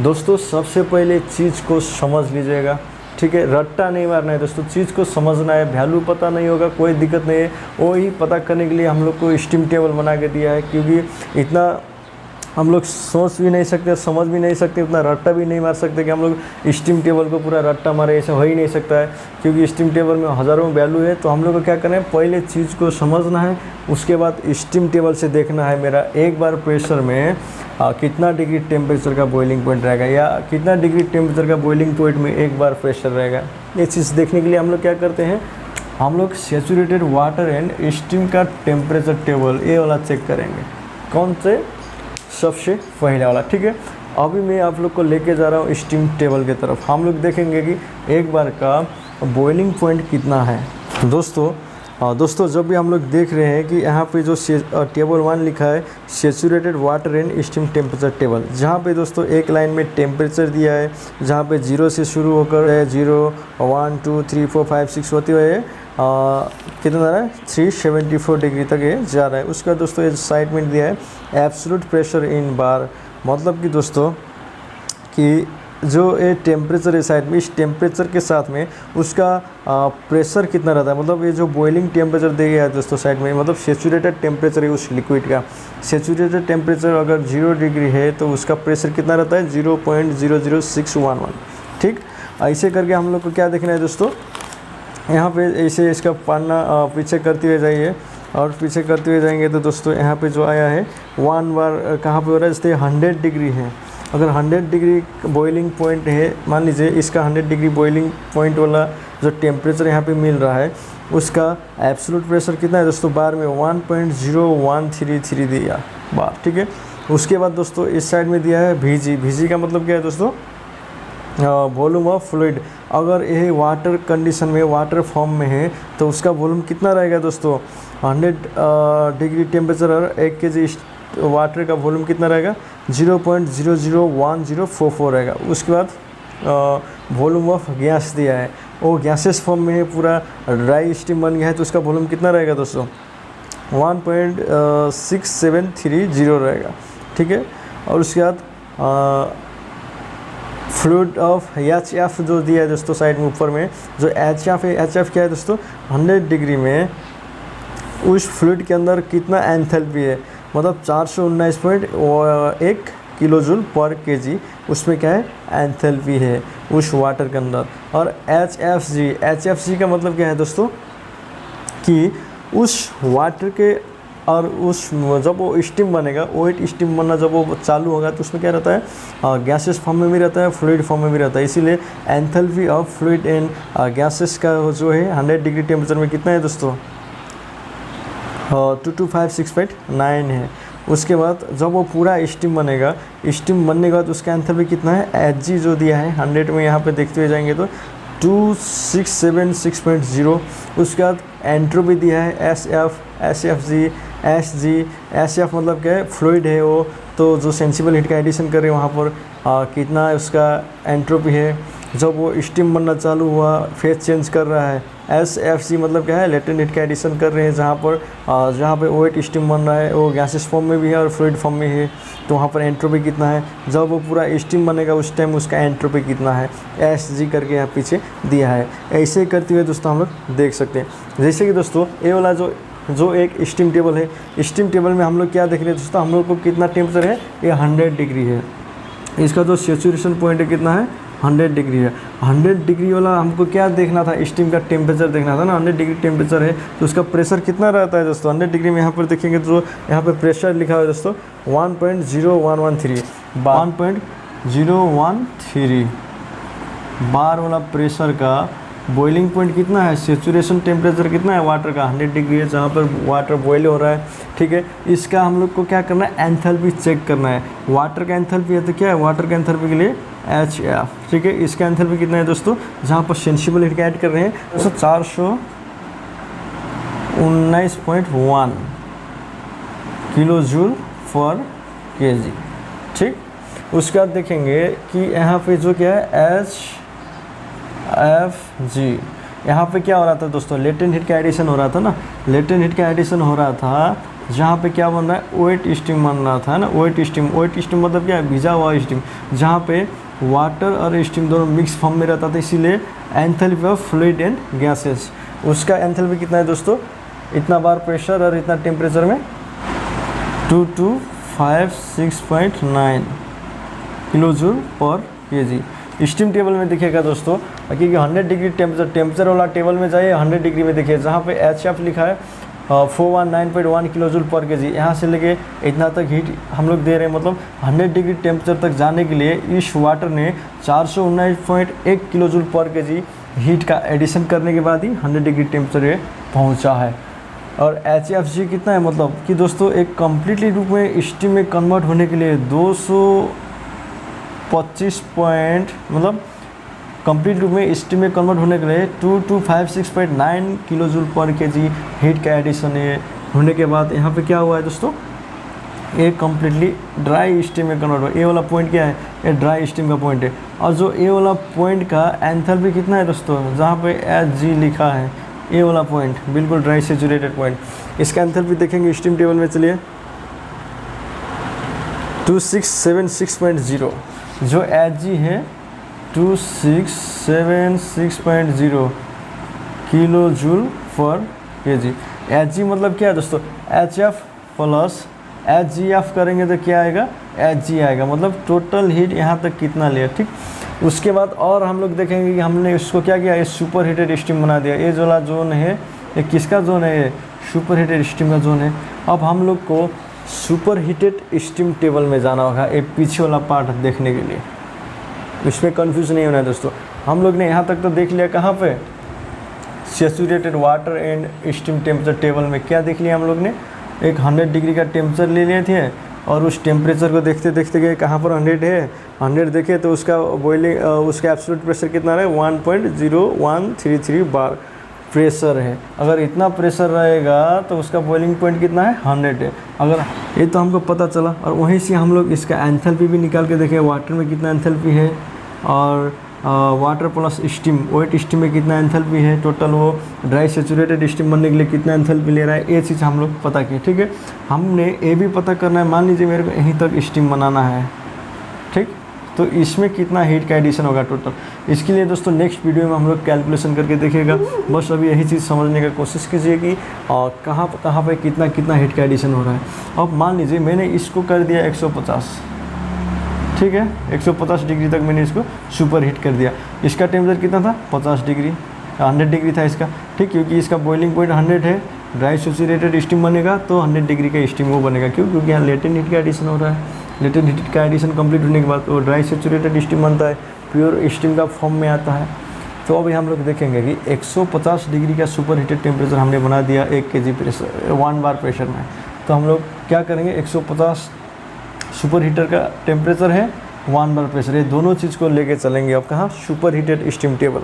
दोस्तों सबसे पहले चीज़ को समझ लीजिएगा। ठीक है, रट्टा नहीं मारना है दोस्तों, चीज़ को समझना है। वैल्यू पता नहीं होगा कोई दिक्कत नहीं है, वही पता करने के लिए हम लोग को स्टीम टेबल बना के दिया है। क्योंकि इतना हम लोग सोच भी नहीं सकते, समझ भी नहीं सकते, उतना रट्टा भी नहीं मार सकते कि हम लोग स्टीम टेबल को पूरा रट्टा मारे, ऐसा हो ही नहीं सकता है। क्योंकि स्टीम टेबल में हज़ारों वैल्यू है। तो हम लोग को क्या करना है, पहले चीज़ को समझना है, उसके बाद स्टीम टेबल से देखना है मेरा एक बार प्रेशर में कितना डिग्री टेम्परेचर का बॉइलिंग पॉइंट रहेगा, या कितना डिग्री टेम्परेचर का बॉइलिंग पॉइंट में एक बार प्रेशर रहेगा। ये चीज़ देखने के लिए हम लोग क्या करते हैं, हम लोग सैचुरेटेड वाटर एंड स्टीम का टेम्परेचर टेबल ये वाला चेक करेंगे। कौन से, सबसे पहले वाला। ठीक है, अभी मैं आप लोग को लेके जा रहा हूँ स्टीम टेबल की तरफ। हम लोग देखेंगे कि एक बार का बॉइलिंग पॉइंट कितना है। दोस्तों जब भी हम लोग देख रहे हैं कि यहाँ पे जो टेबल 1 लिखा है, saturated water and steam temperature table, जहाँ पे दोस्तों एक लाइन में टेम्परेचर दिया है, जहाँ पे 0 से शुरू होकर 0, 1, 2, 3, 4, 5, 6 होते हुए कितना जा रहा है, 374 डिग्री तक ये जा रहा है। उसका दोस्तों ये साइड में दिया है एब्सोल्यूट प्रेशर इन बार, मतलब कि दोस्तों कि जो ये टेम्परेचर है साइड में, इस टेम्परेचर के साथ में उसका प्रेशर कितना रहता है, मतलब ये जो बॉइलिंग टेम्परेचर दिया गया है दोस्तों साइड में, मतलब सैचुरेटेड टेम्परेचर है उस लिक्विड का। सैचुरेटेड टेम्परेचर अगर 0 डिग्री है तो उसका प्रेशर कितना रहता है, 0.00611। ठीक, ऐसे करके हम लोग को क्या देखना है दोस्तों, यहाँ पे ऐसे इसका पन्ना पीछे करते हुए जाइए, और पीछे करते हुए जाएंगे तो दोस्तों यहाँ पे जो आया है 1 बार कहाँ पे हो रहा है, जैसे 100 डिग्री है। अगर 100 डिग्री बॉइलिंग पॉइंट है, मान लीजिए इसका 100 डिग्री बॉइलिंग पॉइंट वाला जो टेम्परेचर यहाँ पे मिल रहा है, उसका एब्सोल्यूट प्रेशर कितना है दोस्तों, बार में 1.0133 दिया बार। ठीक है, उसके बाद दोस्तों इस साइड में दिया है VG का मतलब क्या है दोस्तों, वॉल्यूम ऑफ फ्लूइड। अगर ये वाटर कंडीशन में, वाटर फॉर्म में है तो उसका वॉल्यूम कितना रहेगा दोस्तों, 100 डिग्री टेम्परेचर और 1 kg वाटर का वॉल्यूम कितना रहेगा, 0.001044 रहेगा। उसके बाद वॉल्यूम ऑफ गैस दिया है, वो गैसेस फॉर्म में है, पूरा ड्राई स्टीम बन गया है, तो उसका वॉल्यूम कितना रहेगा दोस्तों, 1.6730 रहेगा। ठीक है, और उसके बाद फ्लूइड ऑफ HF जो दिया है दोस्तों साइड में ऊपर में, जो HF है, HF क्या है दोस्तों, 100 डिग्री में उस फ्लूइड के अंदर कितना एंथैल्पी है, मतलब 419.1 किलोजूल पर केजी, उसमें क्या है एंथैल्पी है उस वाटर के अंदर। और HFG का मतलब क्या है दोस्तों, कि उस वाटर के और उस जब वो स्टीम बनेगा, वेट स्टीम बनना जब वो चालू होगा तो उसमें क्या रहता है, गैसेस फॉर्म में भी रहता है, फ्लूइड फॉर्म में भी रहता है। इसीलिए enthalpy of fluid and gases का जो है 100 डिग्री टेम्परेचर में कितना है दोस्तों, 2256.9 है। उसके बाद जब वो पूरा स्टीम बनेगा, स्टीम बनने के बाद उसका एंथैल्पी कितना है, Hg जो दिया है 100 में, यहाँ पे देखते हुए जाएंगे तो 2676.0। उसके बाद एंट्रोपी दिया है SF, SFG, SG। SF मतलब क्या है, फ्लूइड है वो, तो जो सेंसिबल हीट का एडिशन कर रहे हैं वहाँ पर कितना उसका एंट्रोपी है। जब वो स्टीम बनना चालू हुआ, फेज चेंज कर रहा है। SFC मतलब क्या है, लेटेंट हीट का एडिशन कर रहे हैं, जहाँ पर वेट स्टीम बन रहा है वो गैसेस फॉर्म में भी है और फ्लूइड फॉर्म में है, तो वहाँ पर एंट्रोपी कितना है। जब वो पूरा स्टीम बनेगा उस टाइम उसका एंट्रोपी कितना है, SG करके यहाँ पीछे दिया है। ऐसे ही करते हुए दोस्तों हम लोग देख सकते हैं। जैसे कि दोस्तों ये वाला जो एक स्टीम टेबल है, स्टीम टेबल में हम लोग क्या देख रहे हैं दोस्तों, हम लोग को कितना टेम्परेचर है, ये 100 डिग्री है। इसका जो सेचुरेशन पॉइंट है कितना है, 100 डिग्री है। 100 डिग्री वाला हमको क्या देखना था, स्टीम का टेम्परेचर देखना था ना। 100 डिग्री टेम्परेचर है तो उसका प्रेशर कितना रहता है दोस्तों, 100 डिग्री में यहाँ पर देखेंगे तो यहाँ पर प्रेशर लिखा हुआ है दोस्तों 1.0113 बार वाला प्रेशर का बॉइलिंग पॉइंट कितना है, सेचुरेशन टेम्परेचर कितना है वाटर का, 100 डिग्री है, जहाँ पर वाटर बॉयल हो रहा है। ठीक है, इसका हम लोग को क्या करना है, एंथैल्पी चेक करना है। वाटर का एंथैल्पी है तो क्या है, वाटर का एंथैल्पी के लिए HF। ठीक है, इसका एंथैल्पी कितना है दोस्तों, जहाँ पर सेंसिबल हीट का ऐड कर रहे हैं दोस्तों 419.1 किलो जूल पर kg। ठीक, उसके बाद देखेंगे कि यहाँ पे जो क्या है HFG, यहाँ पे क्या हो रहा था दोस्तों, लेटेंट हीट का एडिशन हो रहा था ना। लेटेंट हीट का एडिशन हो रहा था, जहाँ पे क्या बन रहा है, वेट स्टीम बन रहा था ना। वेट स्टीम मतलब क्या है, भिजा हुआ स्टीम, जहाँ पे वाटर और स्टीम दोनों मिक्स फॉर्म में रहता था। इसीलिए enthalpy of fluid and gases, उसका एंथैल्पी कितना है दोस्तों, इतना बार प्रेशर और इतना टेम्परेचर में 2256.9 किलो जूल पर kg। स्टीम टेबल में दिखेगा दोस्तों, क्योंकि 100 डिग्री टेम्परेचर वाला टेबल में जाइए, 100 डिग्री में देखिए जहाँ पे HF लिखा है 419.1 किलो जूल पर kg। यहाँ से लेके इतना तक हीट हम लोग दे रहे हैं, मतलब 100 डिग्री टेम्परेचर तक जाने के लिए इस वाटर ने 419.1 किलो जूल पर kg हीट का एडिशन करने के बाद ही 100 डिग्री टेम्परेचर पहुँचा है। और HFG कितना है, मतलब कि दोस्तों एक कम्प्लीटली रूप में स्टीम में कन्वर्ट होने के लिए 225 पॉइंट, मतलब कंप्लीट रूप में स्टीम में कन्वर्ट होने के लिए 2256.9 किलो जूल पर kg हीट का एडिशन होने के बाद यहाँ पे क्या हुआ है दोस्तों, ये कम्प्लीटली ड्राई स्टीम में कन्वर्ट हुआ। ये वाला पॉइंट क्या है, ये ड्राई स्टीम का पॉइंट है। और जो ये वाला पॉइंट का एंथैल्पी कितना है दोस्तों, जहाँ पे HG लिखा है, ये वाला पॉइंट बिल्कुल ड्राई सेचुरेटेड पॉइंट, इसका एंथैल्पी देखेंगे स्टीम टेबल में। चलिए 2676.0, जो HG है 2676.0 किलो जूल पर kg। HG मतलब क्या है दोस्तों, HF प्लस HGF करेंगे तो क्या आएगा, HG आएगा, मतलब टोटल हीट यहाँ तक कितना लिया। ठीक, उसके बाद और हम लोग देखेंगे कि हमने इसको क्या किया, ये सुपर हीटेड स्टीम बना दिया। ये जो वाला जोन है ये किसका जोन है, ये सुपर हीटेड स्टीम का जोन है। अब हम लोग को सुपर हीटेड स्टीम टेबल में जाना होगा, ये पीछे वाला पार्ट देखने के लिए। इसमें कंफ्यूज नहीं होना है दोस्तों। हम लोग ने यहाँ तक तो देख लिया, कहाँ पे, saturated water and steam temperature table में क्या देख लिया हम लोग ने, एक 100 डिग्री का टेम्परेचर ले लिए थे और उस टेम्परेचर को देखते देखते गए कहाँ पर 100 है, 100 देखे तो उसका बॉइलिंग उसका एब्सोल्यूट प्रेशर कितना है, 1.0133 बार प्रेशर है। अगर इतना प्रेशर रहेगा तो उसका बॉइलिंग पॉइंट कितना है, 100 है। अगर ये तो हमको पता चला, और वहीं से हम लोग इसका एंथैल्पी भी निकाल के देखें, वाटर में कितना एंथैल्पी है और water plus steam, wet steam में कितना एंथैल्पी है, टोटल वो ड्राई सेचुरेटेड स्टीम बनने के लिए कितना एंथैल्पी ले रहा है, ये चीज़ हम लोग पता किए। ठीक है, हमने ये भी पता करना है, मान लीजिए मेरे को यहीं तक स्टीम बनाना है, ठीक, तो इसमें कितना हीट का एडिशन होगा टोटल। इसके लिए दोस्तों नेक्स्ट वीडियो में हम लोग कैलकुलेशन करके देखेगा। बस अभी यही चीज़ समझने का कोशिश कीजिए कि कहाँ पे कितना हीट का एडिशन हो रहा है। अब मान लीजिए मैंने इसको कर दिया 150, ठीक है, 150 डिग्री तक मैंने इसको सुपर हीट कर दिया। इसका टेम्परेचर कितना था, 50 डिग्री, 100 डिग्री था इसका, ठीक, क्योंकि इसका बॉइलिंग पॉइंट 100 है, ड्राई सैचुरेटेड स्टीम बनेगा तो 100 डिग्री का स्टीम वो बनेगा। क्यों? क्योंकि यहाँ लेटेंट हीट का एडिशन हो रहा है। लेटेंट हीट का एडिशन कंप्लीट होने के बाद वो ड्राई सैचुरेटेड स्टीम बनता है, प्योर स्टीम का फॉर्म में आता है। तो अभी हम लोग देखेंगे कि 150 डिग्री का सुपर हीटेड टेम्परेचर हमने बना दिया 1 kg प्रेशर 1 बार प्रेशर में। तो हम लोग क्या करेंगे, 150 सुपर हीटर का टेम्परेचर है, 1 बार प्रेशर, ये दोनों चीज़ को लेके चलेंगे अब कहाँ, सुपर हीटेड स्टीम टेबल।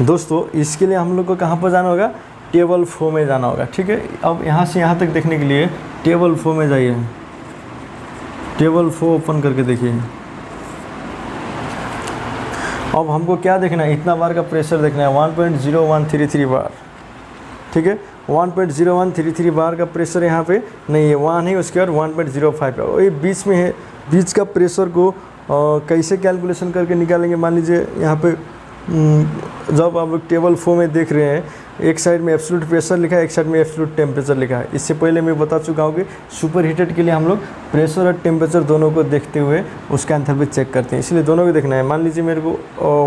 दोस्तों इसके लिए हम लोग को कहाँ पर जाना होगा, टेबल 4 में जाना होगा। ठीक है, अब यहाँ से यहाँ तक देखने के लिए टेबल 4 में जाइए। टेबल 4 ओपन करके देखिए। अब हमको क्या देखना है, इतना बार का प्रेशर देखना है, 1.0133 बार। ठीक है, 1.0133 बार का प्रेशर यहाँ पे नहीं है, 1 है, उसके बाद 1.05 है, और ये बीच में है। बीच का प्रेशर को कैसे कैलकुलेशन करके निकालेंगे। मान लीजिए यहाँ पे जब आप लोग टेबल 4 में देख रहे हैं, एक साइड में एब्सोल्यूट प्रेशर लिखा है, एक साइड में एब्सोल्यूट टेम्परेचर लिखा है। इससे पहले मैं बता चुका हूँ कि सुपर हीटेड के लिए हम लोग प्रेशर और टेम्परेचर दोनों को देखते हुए उसका एंथैल्पी चेक करते हैं, इसलिए दोनों को देखना है। मान लीजिए मेरे को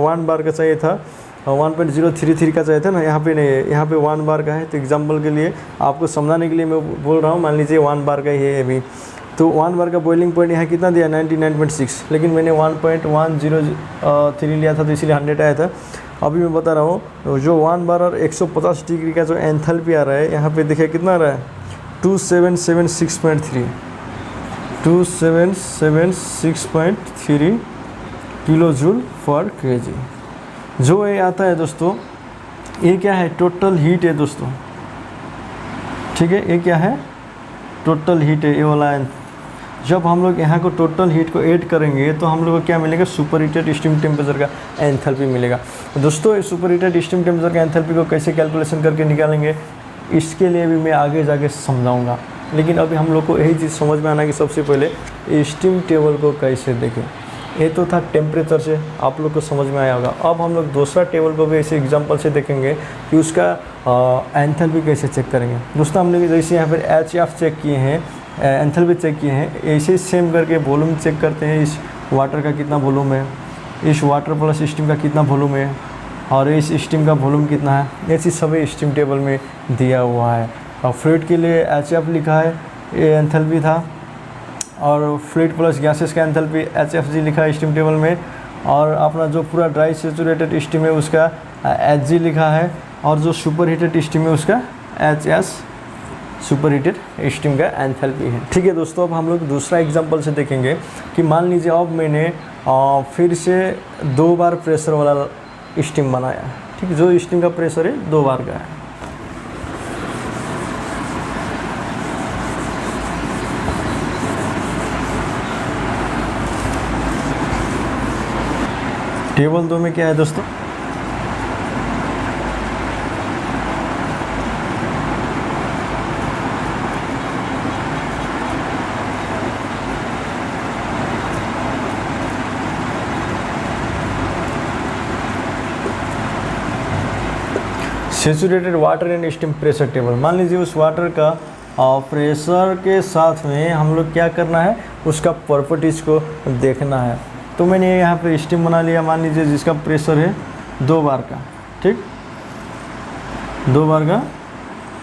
1 बार का चाहिए था, 1.033 का चाहिए था ना, यहाँ पे नहीं है, यहाँ पे 1 बार का है। तो एग्जांपल के लिए आपको समझाने के लिए मैं बोल रहा हूँ, मान लीजिए 1 बार का ही है अभी। तो 1 बार का बॉइलिंग पॉइंट यहाँ कितना दिया, 99.6, लेकिन मैंने 1.103 लिया था तो इसीलिए 100 आया था। अभी मैं बता रहा हूँ जो 1 बार और 150 डिग्री का जो एंथैल्पी आ रहा है, यहाँ पे देखिए कितना आ रहा है, 2776.3 2776.3 किलो जूल पर केजी जो ये आता है। दोस्तों ये क्या है, टोटल हीट है दोस्तों। ठीक है, ये क्या है, टोटल हीट है, ये वाला। जब हम लोग यहाँ को टोटल हीट को ऐड करेंगे तो हम लोग को क्या मिलेगा, सुपर हीटेड स्टीम टेम्परेचर का एंथैल्पी मिलेगा। दोस्तों इस सुपर हीटेड स्टीम टेम्परेचर का एंथैल्पी को कैसे कैलकुलेशन करके निकालेंगे, इसके लिए भी मैं आगे जाके समझाऊंगा। लेकिन अभी हम लोग को यही चीज़ समझ में आना कि सबसे पहले स्टीम टेबल को कैसे देखें। ये तो था टेम्परेचर से, आप लोग को समझ में आया होगा। अब हम लोग दूसरा टेबल को भी ऐसे एग्जांपल से देखेंगे कि उसका एंथैल्पी कैसे चेक करेंगे। दोस्तों हम लोग जैसे यहाँ पर HF चेक किए हैं, एंथैल्पी चेक किए हैं, ऐसे सेम करके वॉल्यूम चेक करते हैं। इस वाटर का कितना वॉल्यूम है, इस वाटर प्लस स्टीम का कितना वॉल्यूम है, और इस स्टीम का वॉल्यूम कितना है, ये चीज़ सभी स्टीम टेबल में दिया हुआ है। और फ्लूइड के लिए HF लिखा है, ये एंथैल्पी था, और फ्लूइड प्लस गैसेस का एंथैल्पी HFG लिखा है स्टीम टेबल में, और अपना जो पूरा ड्राई सैचुरेटेड स्टीम है उसका HG लिखा है, और जो सुपर हीटेड स्टीम है उसका HS सुपर हीटेड स्टीम का एंथैल्पी है। ठीक है दोस्तों, अब हम लोग दूसरा एग्जांपल से देखेंगे कि मान लीजिए अब मैंने फिर से 2 बार प्रेशर वाला स्टीम बनाया। ठीक है, जो स्टीम का प्रेशर है 2 बार का है। टेबल 2 में क्या है दोस्तों, saturated water and steam pressure table. मान लीजिए उस वाटर का प्रेशर के साथ में हम लोग क्या करना है, उसका प्रॉपर्टीज़ को देखना है। तो मैंने यहाँ पे स्टीम बना लिया, मान लीजिए जिसका प्रेशर है 2 बार का। ठीक, 2 बार का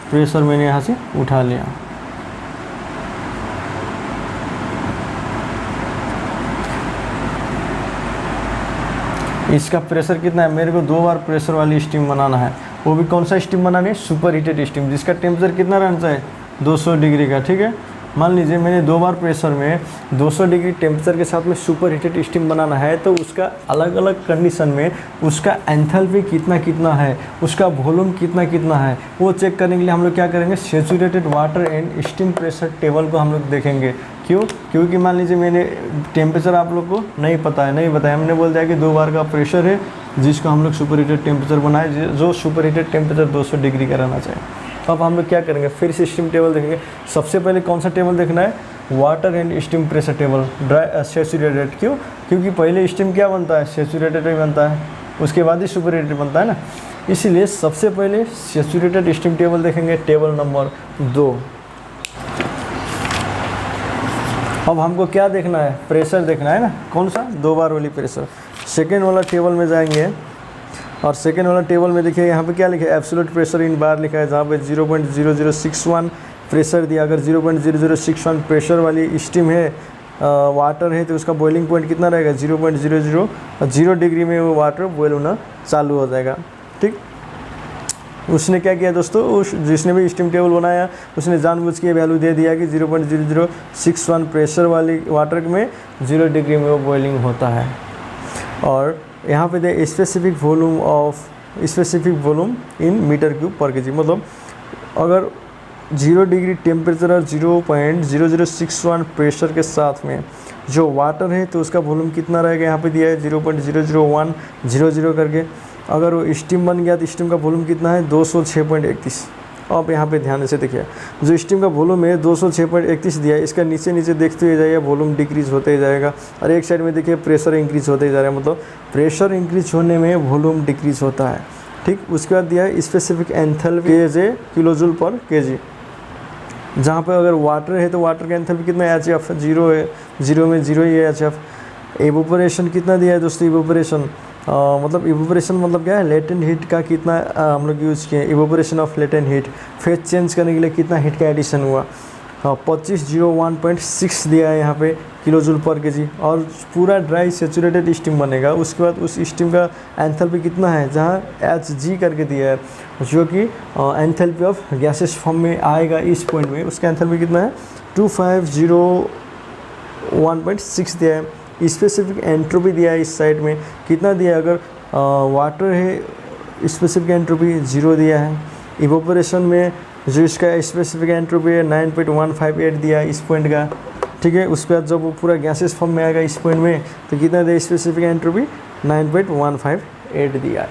प्रेशर मैंने यहाँ से उठा लिया। इसका प्रेशर कितना है, मेरे को 2 बार प्रेशर वाली स्टीम बनाना है। वो भी कौन सा स्टीम बनानी है, सुपर हीटेड स्टीम, जिसका टेम्परेचर कितना रहना चाहिए, 200 डिग्री का। ठीक है, मान लीजिए मैंने 2 बार प्रेशर में 200 डिग्री टेम्परेचर के साथ में सुपर हीटेड स्टीम बनाना है। तो उसका अलग अलग कंडीशन में उसका एंथैल्पी कितना कितना है, उसका वॉल्यूम कितना कितना है, वो चेक करने के लिए हम लोग क्या करेंगे, saturated water and steam pressure table को हम लोग देखेंगे। क्यों? क्योंकि मान लीजिए मैंने टेम्परेचर आप लोग को नहीं पता है, हमने बोल दिया कि 2 बार का प्रेशर है जिसको हम लोग सुपर हीटेड टेम्परेचर बनाए, जो सुपर हीटेड टेम्परेचर 200 डिग्री का रहना चाहिए। अब हम लोग क्या करेंगे, फिर से स्टीम टेबल देखेंगे। सबसे पहले कौन सा टेबल देखना है, water and steam pressure table dry saturated. क्यों? क्योंकि पहले स्टीम क्या बनता है, सैचुरेटेड ही बनता है, उसके बाद ही सुपर हीटेड बनता है ना। इसीलिए सबसे पहले सैचुरेटेड स्टीम टेबल देखेंगे, टेबल नंबर 2। अब हमको क्या देखना है, प्रेशर देखना है ना, कौन सा, 2 बार वाली प्रेशर। सेकेंड वाला टेबल में जाएंगे, और सेकेंड वाला टेबल में देखिए यहाँ पे क्या लिखा है, एब्सोल्यूट प्रेशर इन बार लिखा है, जहाँ पे 0.0061 प्रेशर दिया। अगर 0.0061 प्रेशर वाली स्टीम है, वाटर है, तो उसका बॉइलिंग पॉइंट कितना रहेगा, 0.000 डिग्री में वो वाटर बॉयल होना चालू हो जाएगा। ठीक, उसने क्या किया दोस्तों, उस जिसने भी स्टीम टेबल बनाया उसने जानबूझ के वैल्यू दे दिया कि 0.0061 प्रेशर वाली वाटर में 0 डिग्री में वो बॉइलिंग होता है। और यहाँ पे they specific volume in metre cube per KG, मतलब अगर 0 डिग्री टेम्परेचर और 0.0061 प्रेशर के साथ में जो वाटर है तो उसका वॉल्यूम कितना रहेगा, यहाँ पे दिया है 0.00100 करके। अगर वो स्टीम बन गया तो स्टीम का वॉल्यूम कितना है, 206.31। अब यहाँ पे ध्यान से देखिए, जो स्टीम का वॉल्यूम है 206.31 दिया है, इसका नीचे नीचे देखते हुए जाइए वॉल्यूम डिक्रीज होते जाएगा। और एक साइड में देखिए प्रेशर इंक्रीज होते जा रहा है, मतलब प्रेशर इंक्रीज होने में वॉल्यूम डिक्रीज होता है। ठीक, उसके बाद दिया है स्पेसिफिक एंथैल्पी KJ किलोजूल पर केजी, जहाँ पर अगर वाटर है तो वाटर का एंथैल्पी कितना है, HF 0 है, 0 में 0 ही है HF। इवोपरेशन कितना दिया है दोस्तों, इवोपरेशन मतलब इवोपरेशन मतलब क्या है, लेटेंट हीट का कितना हम लोग यूज़ किए, evaporation of latent heat, phase change करने के लिए कितना हीट का एडिशन हुआ, 2501.6 दिया है यहाँ पे किलोजूल पर केजी। और पूरा ड्राई सेचुरेटेड स्टीम बनेगा। उसके बाद उस स्टीम का एंथैल्पी कितना है, जहाँ Hg करके दिया है, जो कि एंथैल्पी ऑफ गैसेस फॉर्म में आएगा इस पॉइंट में, उसका एंथैल्पी कितना है 2501.6 दिया है। स्पेसिफिक एंट्रोपी दिया है इस साइड में, कितना दिया है, अगर वाटर है स्पेसिफिक एंट्रोपी 0 दिया है। इवोपरेशन में जो इसका स्पेसिफिक एंट्रोपी है 9.158 दिया है इस पॉइंट का। ठीक है, उसके बाद जब वो पूरा गैसेस फॉर्म में आएगा इस पॉइंट में तो कितना दिया स्पेसिफिक एंट्रोपी 9.158 दिया है।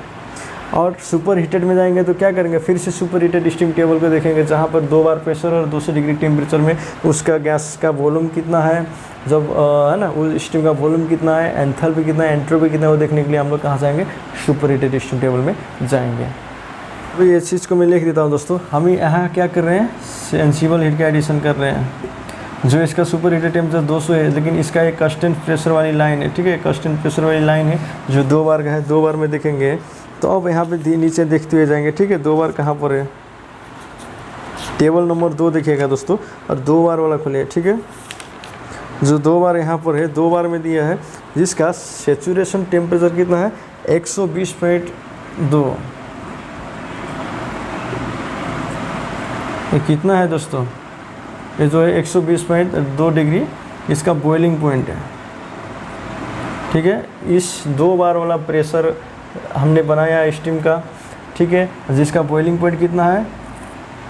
और सुपर हीटेड में जाएंगे तो क्या करेंगे, फिर से सुपर हीटेड स्टीम टेबल को देखेंगे, जहाँ पर 2 बार प्रेशर और 200 डिग्री टेम्परेचर में उसका गैस का वॉल्यूम कितना है, जब है ना उस स्टीम का वॉल्यूम कितना है, एंथैल्पी कितना है, एंट्रोपी कितना है, वो देखने के लिए हम लोग कहाँ जाएंगे, सुपर हीटेड स्टीम टेबल में जाएंगे। तो ये चीज़ को मैं लिख देता हूँ दोस्तों। हम यहाँ क्या कर रहे हैं, सेंसिबल हीट का एडिशन कर रहे हैं। जो इसका सुपर हीटेड टेम्परेचर 200 है, लेकिन इसका एक कांस्टेंट प्रेशर वाली लाइन है। ठीक है, कांस्टेंट प्रेशर वाली लाइन है जो 2 बार का है, 2 बार में देखेंगे। तो अब यहाँ पे नीचे देखते हुए जाएंगे। ठीक है, 2 बार कहाँ पर है, टेबल नंबर 2 देखिएगा दोस्तों, और 2 बार वाला खोलिए। ठीक है, जो 2 बार यहाँ पर है, 2 बार में दिया है जिसका सेचुरेशन टेम्परेचर कितना है 120.2। ये कितना है दोस्तों, ये जो है 120.2 डिग्री इसका बॉइलिंग पॉइंट है। ठीक है, इस 2 बार वाला प्रेशर हमने बनाया स्टीम का। ठीक है, जिसका बॉइलिंग पॉइंट कितना है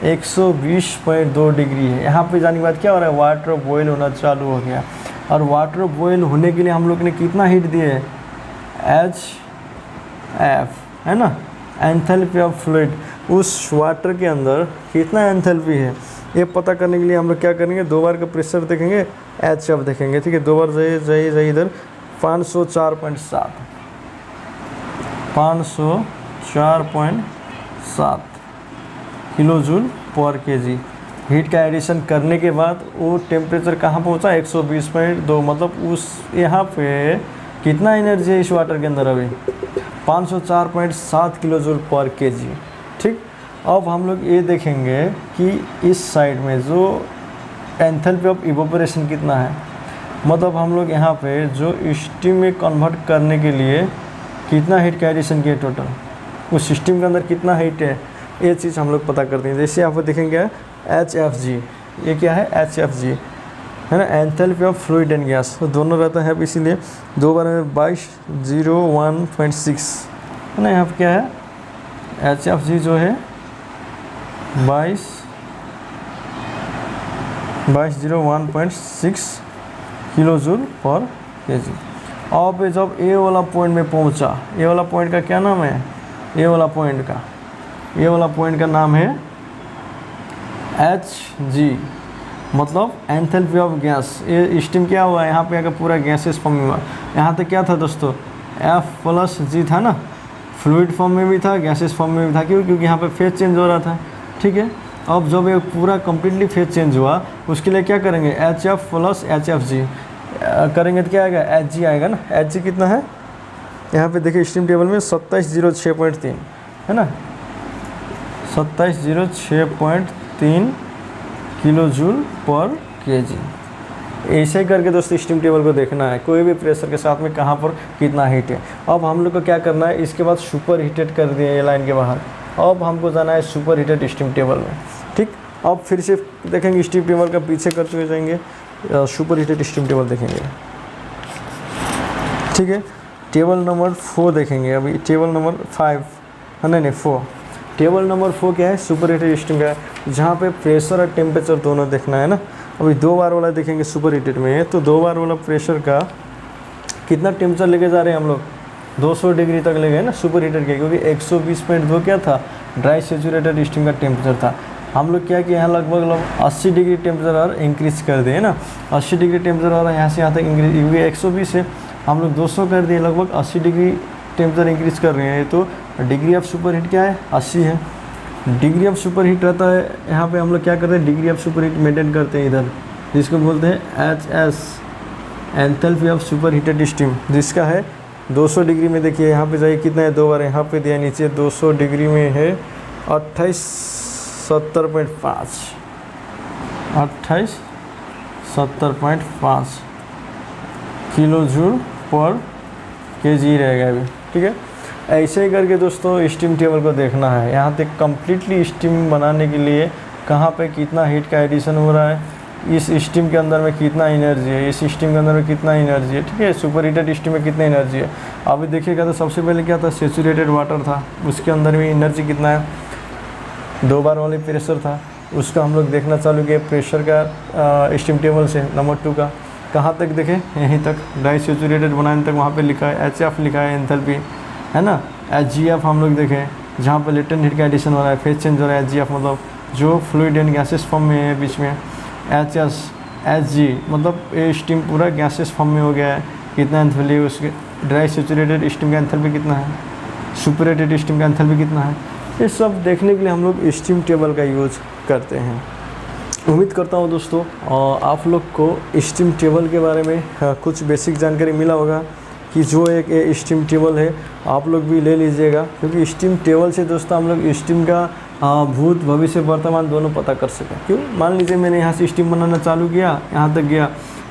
120.2 डिग्री है। यहाँ पे जाने के बाद क्या हो रहा है, वाटर बॉयल होना चालू हो गया। और वाटर बॉयल होने के लिए हम लोग ने कितना हीट दिए, HF है ना, एंथैल्पी ऑफ फ्लूइड। उस वाटर के अंदर कितना एंथैल्पी है ये पता करने के लिए हम लोग क्या करेंगे, 2 बार का प्रेशर देखेंगे, HF देखेंगे। ठीक है, 2 बार जाइए इधर 504.7 किलोजूल पर केजी। हीट का एडिशन करने के बाद वो टेम्परेचर कहाँ पहुँचा 120.2, मतलब उस यहाँ पे कितना एनर्जी है इस वाटर के अंदर अभी 504.7 किलोजूल पर केजी। ठीक, अब हम लोग ये देखेंगे कि इस साइड में जो एंथैल्पी ऑफ इवोपरेशन कितना है, मतलब हम लोग यहाँ पे जो स्टीम में कन्वर्ट करने के लिए कितना हीट का एडिशन किया टोटल, उस सिस्टम के अंदर कितना हीट है, ये चीज़ हम लोग पता करते हैं। जैसे यहाँ पर देखेंगे HFG, ये क्या है HFG है ना, enthalpy of fluid and gas, तो दोनों रहता है, इसीलिए 2 बार में 2201.6 है ना। यहाँ पर क्या है HFG जो है 2201.6 किलोजूल पर केजी। अब जब ए वाला पॉइंट में पहुंचा, ए वाला पॉइंट का क्या नाम है, ए वाला पॉइंट का नाम है Hg, मतलब एंथैल्पी ऑफ गैस। ये स्टीम क्या हुआ, यहाँ पे आकर पूरा गैसेस फॉर्म में हुआ। यहाँ तक क्या था दोस्तों, F+G था ना, फ्लूइड फॉर्म में भी था, गैसेस फॉर्म में भी था। क्यों, क्योंकि यहाँ पे फेज चेंज हो रहा था। ठीक है, अब जब ये पूरा कम्प्लीटली फेज चेंज हुआ, उसके लिए क्या करेंगे, HF + HFG करेंगे तो क्या आएगा, Hg आएगा ना। Hg कितना है यहाँ पे देखिए स्टीम टेबल में 2706.3 है ना, 2706.3 किलो जूल पर केजी। ऐसे ही करके दोस्तों स्टीम टेबल को देखना है, कोई भी प्रेशर के साथ में कहाँ पर कितना हीट है। अब हम लोग को क्या करना है, इसके बाद सुपर हीटेड कर दिए ये लाइन के बाहर, अब हमको जाना है सुपर हीटेड स्टीम टेबल में। ठीक, अब फिर से देखेंगे स्टीम टेबल का पीछे कर चुके जाएंगे, सुपर हीटेड स्टीम टेबल देखेंगे। ठीक है, टेबल नंबर 4 देखेंगे, अभी टेबल नंबर 5 नहीं 4। टेबल नंबर 4 क्या है, सुपर हीटेड स्टीम का है, जहाँ पे प्रेशर और टेम्परेचर दोनों देखना है ना। अभी 2 बार वाला देखेंगे सुपर हीटेड में, तो 2 बार वाला प्रेशर का कितना टेम्परेचर लेके जा रहे हैं हम लोग, 200 डिग्री तक ले गए ना सुपर हीटेड के, क्योंकि 120.2 क्या था, ड्राई सेचुरेटेड स्टीम का टेम्परेचर था। हम लोग क्या कि यहाँ लगभग 80 डिग्री टेम्परेचर और इंक्रीज़ कर दिए ना, 80 डिग्री टेम्परेचर और यहाँ से यहाँ तक इंक्रीज, क्योंकि 120 है हम लोग 200 कर दिए, लगभग 80 डिग्री टेम्परेचर इंक्रीज़ कर रहे हैं। तो डिग्री ऑफ सुपर हीट क्या है, 80 है। डिग्री ऑफ सुपर हीट रहता है, यहाँ पे हम लोग क्या करते हैं, degree of super heat maintain करते हैं इधर, जिसको बोलते हैं HS, enthalpy of super heated steam, जिसका है 200 डिग्री में। देखिए यहाँ पे जाइए कितना है, 2 बार यहाँ पे दिया, नीचे 200 डिग्री में है 2870.5 किलो जूल पर केजी रहेगा अभी। ठीक है, ऐसे ही करके दोस्तों स्टीम टेबल को देखना है, यहाँ तक कम्प्लीटली स्टीम बनाने के लिए कहाँ पे कितना हीट का एडिशन हो रहा है, इस स्टीम के अंदर में कितना एनर्जी है, इस स्टीम के अंदर में कितना एनर्जी है। ठीक है, सुपर हीटेड स्टीम में कितना एनर्जी है। अभी देखिएगा तो सबसे पहले क्या था, सेचुरेटेड वाटर था, उसके अंदर में एनर्जी कितना है, 2 बार वाले प्रेशर था, उसका हम लोग देखना चालू किया प्रेशर का स्टीम टेबल से। नंबर 2 का कहाँ तक देखें, यहीं तक ड्राई सेचुरेटेड बनाने तक, वहाँ पे लिखा है HF लिखा है एंथैल्पी, है ना। HGF हम लोग देखें, जहाँ पे लेटेंट हीट का एडिशन हो रहा है, फेज चेंज हो रहा है। HGF मतलब जो फ्लूइड एंड गैसेस फॉर्म में है बीच में। HG मतलब ये स्टीम पूरा गैसेस फॉर्म में हो गया है, कितना एंथैल्पी है उसके। ड्राई सेचुरेटेड स्टीम का एंथैल्पी कितना है, सुपर हीटेड स्टीम का एंथैल्पी कितना है, ये सब देखने के लिए हम लोग स्टीम टेबल का यूज़ करते हैं। उम्मीद करता हूँ दोस्तों आप लोग को स्टीम टेबल के बारे में कुछ बेसिक जानकारी मिला होगा, कि जो एक स्टीम टेबल है आप लोग भी ले लीजिएगा, क्योंकि स्टीम टेबल से दोस्तों हम लोग स्टीम का भूत भविष्य वर्तमान दोनों पता कर सकें। क्यों, मान लीजिए मैंने यहाँ से स्टीम बनाना चालू किया, यहाँ तक गया,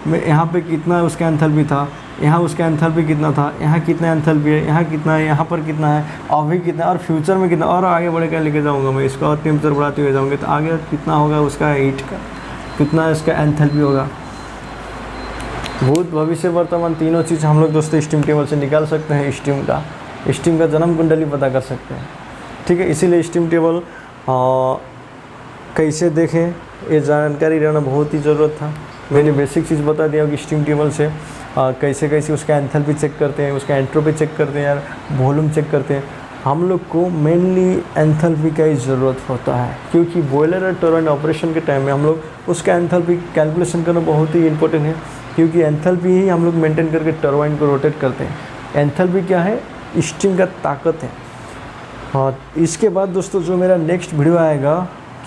मैं यहाँ पे कितना उसका एंथैल्पी था, यहाँ उसका एंथैल्पी कितना था, यहाँ कितना एंथैल्पी है, यहाँ कितना है, यहाँ पर कितना है, अभी कितना, और फ्यूचर में कितना, और आगे बढ़ कर लेके जाऊँगा मैं इसका, और टेम्परेचर बढ़ाते हुए जाऊँगे तो आगे कितना होगा उसका हीट का, कितना इसका एंथैल्पी होगा। भूत भविष्य वर्तमान तीनों चीज़ हम लोग दोस्तों स्टीम टेबल से निकाल सकते हैं। स्टीम का जन्म कुंडली पता कर सकते हैं। ठीक है, इसीलिए स्टीम टेबल कैसे देखें ये जानकारी रहना बहुत ही ज़रूरत था। मैंने बेसिक चीज़ बता दिया कि स्टीम टेबल से कैसे कैसे उसका एंथैल्पी चेक करते हैं, उसका एंट्रोपी चेक करते हैं, यार वॉल्यूम चेक करते हैं। हम लोग को मेनली एंथैल्पी का ही ज़रूरत होता है, क्योंकि बॉयलर और टरबाइन ऑपरेशन के टाइम में हम लोग उसका एंथैल्पी कैलकुलेशन करना बहुत ही इंपॉर्टेंट है, क्योंकि एंथैल्पी ही हम लोग मेंटेन करके टरबाइन को रोटेट करते हैं। एंथैल्पी क्या है, स्टीम का ताकत है। हाँ, इसके बाद दोस्तों जो मेरा नेक्स्ट वीडियो आएगा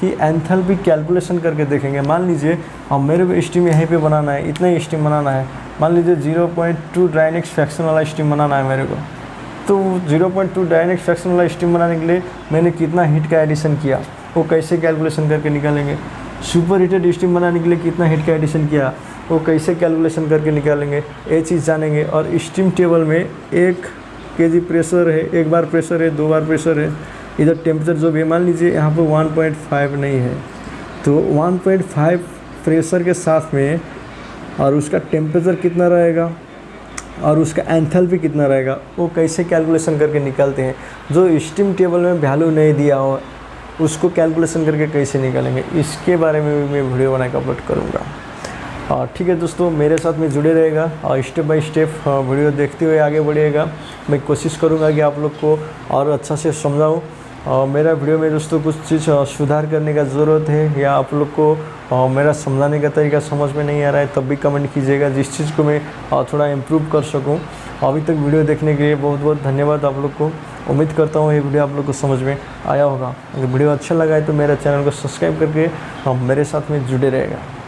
कि एंथैल्पी कैलकुलेशन करके देखेंगे। मान लीजिए अब मेरे को स्टीम यहीं पे बनाना है, इतना ही स्टीम बनाना है, मान लीजिए 0.2 ड्राइनेक्स फ्रैक्शन वाला स्टीम बनाना है मेरे को, तो 0.2 ड्राइनेक्स फ्रैक्शन वाला स्टीम बनाने के लिए मैंने कितना हीट का एडिशन किया, वो कैसे कैलकुलेशन करके निकालेंगे। सुपर हीटेड स्टीम बनाने के लिए कितना हीट का एडिशन किया, वो कैसे कैलकुलेशन करके निकालेंगे, ये चीज़ जानेंगे। और स्टीम टेबल में 1 kg प्रेशर है, 1 बार प्रेशर है, 2 बार प्रेशर है, इधर टेम्परेचर जो भी, मान लीजिए यहाँ पर 1.5 नहीं है, तो 1.5 प्रेशर के साथ में और उसका टेम्परेचर कितना रहेगा और उसका एंथैल्पी कितना रहेगा, वो कैसे कैलकुलेशन करके निकालते हैं। जो स्टीम टेबल में वैल्यू नहीं दिया हो उसको कैलकुलेशन करके कैसे निकालेंगे, इसके बारे में भी मैं वीडियो बना के अपलोड करूँगा। ठीक है दोस्तों, मेरे साथ में जुड़े रहेगा और स्टेप बाय स्टेप वीडियो देखते हुए आगे बढ़िएगा। मैं कोशिश करूँगा कि आप लोग को और अच्छा से समझाऊँ। मेरा वीडियो में दोस्तों कुछ चीज़ सुधार करने का ज़रूरत है, या आप लोग को मेरा समझाने का तरीका समझ में नहीं आ रहा है, तब भी कमेंट कीजिएगा, जिस चीज़ को मैं थोड़ा इम्प्रूव कर सकूं। अभी तक वीडियो देखने के लिए बहुत बहुत धन्यवाद आप लोग को। उम्मीद करता हूँ ये वीडियो आप लोग को समझ में आया होगा। अगर वीडियो अच्छा लगा है तो मेरा चैनल को सब्सक्राइब करके मेरे साथ में जुड़े रहेगा।